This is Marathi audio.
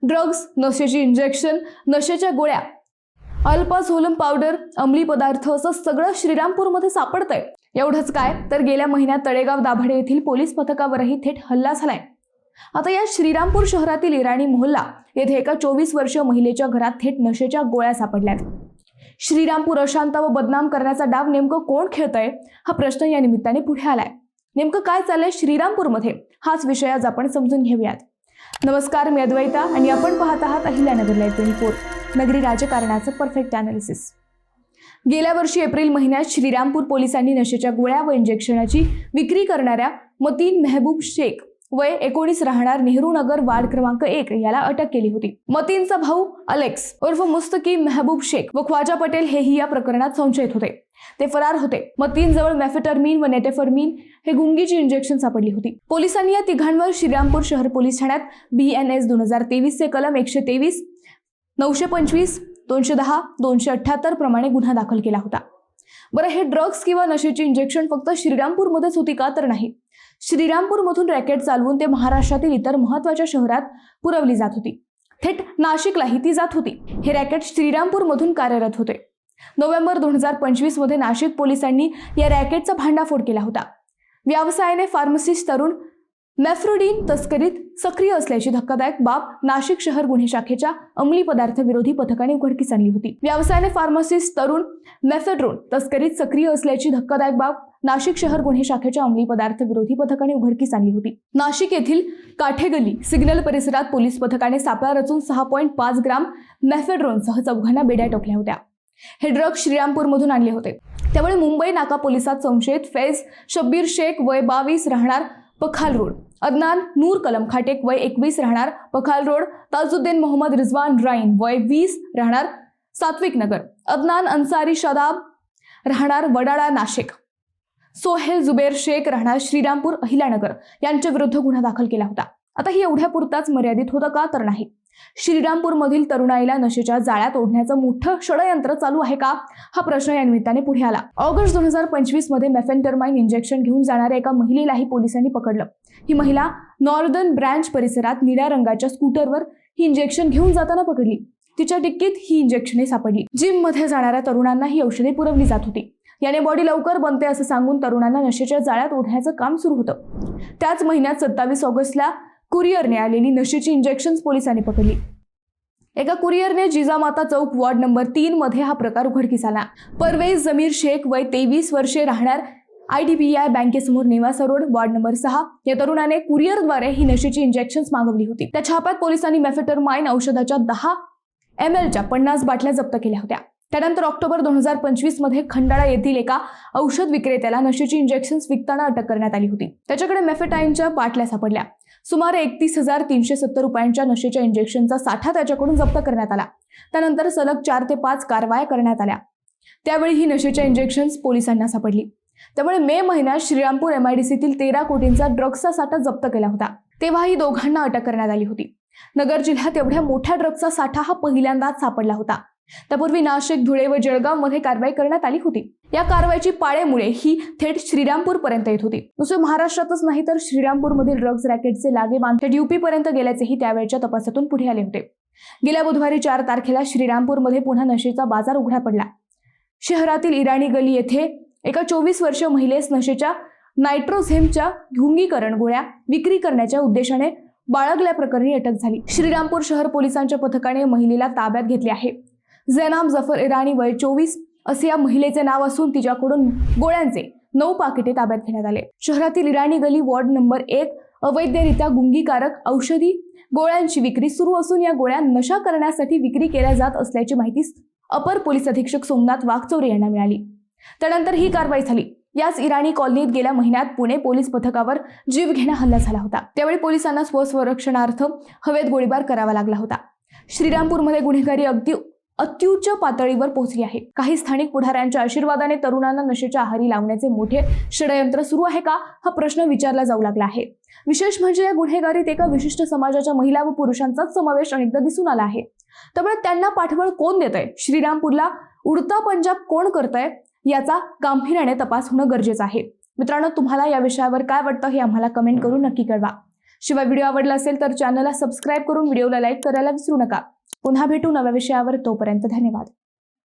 ड्रग्ज, नशेची इंजेक्शन, नशेच्या गोळ्या, अल्पाझोलम पावडर, अंमली पदार्थ असं सगळं श्रीरामपूरमध्ये सापडतंय। एवढंच काय तर गेल्या महिन्यात तळेगाव दाभाडे येथील पोलीस पथकावरही थेट हल्ला झालाय। आता या श्रीरामपूर शहरातील इराणी मोहल्ला येथे एका 24 वर्षीय महिलेच्या घरात थेट नशेच्या गोळ्या सापडल्यात। श्रीरामपूर अशांत व बदनाम करण्याचा डाव नेमकं कोण खेळतंय हा प्रश्न या निमित्ताने पुढे आलाय। नेमकं काय चाललंय श्रीरामपूरमध्ये हाच विषय आज आपण समजून घेऊयात। नमस्कार, मी अद्वैता आणि आपण पाहत आहात अहिल्यानगर लाईव्ह 24, नगरी राजकारणाचं परफेक्ट अनालिसिस। गेल्या वर्षी एप्रिल महिन्यात श्रीरामपूर पोलिसांनी नशेच्या गोळ्या व इंजेक्शनाची विक्री करणाऱ्या मतीन मेहबूब शेख वय 19 राहणार नेहरू नगर वार्ड क्रमांक 1 याला अटक केली होती। मतीनचा भाऊ अलेक्स उर्फ मुस्तकीम मेहबूब शेख व ख्वाजा पटेल हेही या प्रकरणात संशयित होते। ते फरार होते। मतीन जवळ मेफेटर्मिन व नेटेफर्मिन हे गुंगीची इंजेक्शन सापडली होती। पोलिसांनी या तिघांवर श्रीरामपूर शहर पोलीस ठाण्यात BNS 2023 चे कलम 123, 925, 210, 278 प्रमाणे गुन्हा दाखल केला होता। बरं, हे ड्रग्ज किंवा नशेची इंजेक्शन फक्त श्रीरामपूरमध्येच होती का? तर नाही। श्रीरामपूरमधून रॅकेट चालवून ते महाराष्ट्रातील इतर महत्त्वाच्या शहरात पुरवली जात होती। थेट नाशिकलाही ती जात होती। हे रॅकेट श्रीरामपूरमधून कार्यरत होते। नोव्हेंबर 2025 मध्ये नाशिक पोलिसांनी या रॅकेटचा भांडाफोड केला होता। व्यवसायाने फार्मसिस्ट तरुण मेफ्रोडिन तस्करीत सक्रिय असल्याची धक्कादायक बाब नाशिक शहर गुन्हे शाखेच्या अंमली पदार्थ विरोधी पथकाने उघडकीस आणली होती। व्यवसायाने फार्मसिस्ट तरुण मेफेड्रोन तस्करीत सक्रिय असल्याची धक्कादायक बाब नाशिक शहर गुन्हे शाखेच्या अंमली पदार्थ विरोधी पथकाने उघडकीस आणली होती। नाशिक येथील काठेगल्ली सिग्नल परिसरात पोलीस पथकाने सापळा रचून 6.5 ग्राम मेफेड्रोनसह चौघांना बेड्या टोकल्या होत्या। हे ड्रग्ज श्रीरामपूरमधून आणले होते। त्यामुळे मुंबई नाका पोलिसात संशयित फैज शब्बीर शेख वय 22 राहणार पखाल रोड, अदनान नूर कलम खाटेक वय 21 राहणार पखाल रोड, ताजुद्दीन मोहम्मद रिजवान राईन वय 20 राहणार सात्विक नगर, अदनान अन्सारी शादाब राहणार वडाळा नाशिक, सोहेल जुबेर शेख राहणार श्रीरामपूर अहिल्यानगर यांच्या विरुद्ध गुन्हा दाखल केला होता। आता ही एवढ्यापुरताच मर्यादित होतं का? तर नाही। श्रीरामपूरमधील तरुणाईला नशेच्या जाळ्यात ओढण्याचं मोठं षडयंत्र चालू आहे का हा प्रश्न या निमित्ताने पुढे आला। ऑगस्ट 2025 मध्ये मेफेंटरमाइन इंजेक्शन घेऊन जाणाऱ्या एका महिलेलाही पोलिसांनी पकडलं। ही महिला नॉर्दर्न ब्रांच परिसरात निळ्या रंगाच्या स्कूटरवर ही इंजेक्शन घेऊन जाताना पकडली। तिच्या डिक्कीत ही इंजेक्शने सापडली। जिम मध्ये जाणाऱ्या तरुणांना ही औषधे पुरवली जात होती। याने बॉडी लवकर बनते असं सांगून तरुणांना नशेच्या जाळ्यात ओढण्याचं काम सुरू होतं। त्याच महिन्यात 27 ऑगस्टला कुरिअरने आलेली नशेची इंजेक्शन पोलिसांनी पकडली। एका कुरिअरने जिजामाता चौक वॉर्ड नंबर 3 मध्ये हा प्रकार उघडकीस आला। परवेज जमीर शेख वय 23 वर्षे राहणार IDBI बँकेसमोर नेवासा रोड वार्ड नंबर 6 या तरुणाने कुरिअरद्वारे ही नशेची इंजेक्शन्स मागवली होती। त्या छाप्यात पोलिसांनी मेफेटरमाइन औषधाच्या 10 ml च्या 50 बाटल्या जप्त केल्या होत्या। त्यानंतर ऑक्टोबर 2025 मध्ये खंडाळा येथील एका औषध विक्रेत्याला नशेची इंजेक्शन्स विकताना अटक करण्यात आली होती। त्याच्याकडे मेफेटाईनच्या बाटल्या सापडल्या। सुमारे 31,370 रुपयांच्या नशेच्या इंजेक्शनचा साठा त्याच्याकडून जप्त करण्यात आला। त्यानंतर सलग 4 ते 5 कारवाया करण्यात आल्या। त्यावेळी ही नशेच्या इंजेक्शन्स पोलिसांना सापडली। त्यामुळे मे महिन्यात श्रीरामपूर MIDCतील 13 कोटींचा ड्रग्जचा साठा जप्त केला होता। तेव्हाही दोघांना अटक करण्यात आली होती। नगर जिल्ह्यात एवढ्या मोठ्या ड्रग्जचा साठा हा पहिल्यांदाच सापडला होता। त्यापूर्वी नाशिक, धुळे व जळगाव मध्ये कारवाई करण्यात आली होती। या कारवाईची पाळेमुळे ही थेट श्रीरामपूर पर्यंत येत होती। नुसते महाराष्ट्रातच नाही तर श्रीरामपूरमधील ड्रग्ज रॅकेटचे लागेबांध थेट UP पर्यंत गेल्याचेही त्यावेळच्या तपासातून पुढे आले होते। गेल्या बुधवारी 4 तारखेला श्रीरामपूरमध्ये पुन्हा नशेचा बाजार उघडा पडला। शहरातील इराणी गली येथे एका 24 वर्षीय महिलेस नशेच्या नायट्रोझेमच्या गुंगीकरण गोळ्या विक्री करण्याच्या उद्देशाने बाळगल्याप्रकरणी अटक झाली। श्रीरामपूर शहर पोलिसांच्या पथकाने महिलेला ताब्यात घेतले आहे। जैनाब जफर इराणी वय 24 असे या महिलेचे नाव असून तिच्याकडून गोळ्यांचे 9 पाकिटे ताब्यात घेण्यात आले। शहरातील इराणी गली वॉर्ड नंबर 1 अवैधरित्या गुंगीकारक औषधी गोळ्यांची विक्री सुरू असून या गोळ्या नशा करण्यासाठी विक्री केल्या जात असल्याची माहिती अपर पोलीस अधीक्षक सोमनाथ वाघचौरे यांना मिळाली। त्यानंतर ही कारवाई झाली। याच इराणी कॉलनीत गेल्या महिन्यात पुणे पोलीस पथकावर जीवघेणा हल्ला झाला होता। त्यावेळी पोलिसांना स्वसंरक्षणार्थ हवेत गोळीबार करावा लागला होता। श्रीरामपूरमध्ये गुन्हेगारी अगदी अत्युच्च पातळीवर पोहोचली आहे। काही स्थानिक पुढाऱ्यांच्या आशीर्वादाने तरुणांना नशेच्या आहारी लावण्याचे मोठे षडयंत्र सुरू आहे का हा प्रश्न विचारला जाऊ लागला आहे। विशेष म्हणजे या गुन्हेगारीत एका विशिष्ट समाजाच्या महिला व पुरुषांचाच समावेश अनेकदा दिसून आला आहे। त्यामुळे त्यांना पाठबळ कोण देतंय, श्रीरामपूरला उडता पंजाब कोण करतंय याचा गांभीर्याने तपास होणं गरजेचं आहे। मित्रांनो, तुम्हाला या विषयावर काय वाटतं हे आम्हाला कमेंट करून नक्की कळवा। शिवाय व्हिडिओ आवडला असेल तर चॅनलला सबस्क्राईब करून व्हिडिओला लाईक करायला विसरू नका. पुन्हा भेटू नव्या विषयावर. तोपर्यंत धन्यवाद.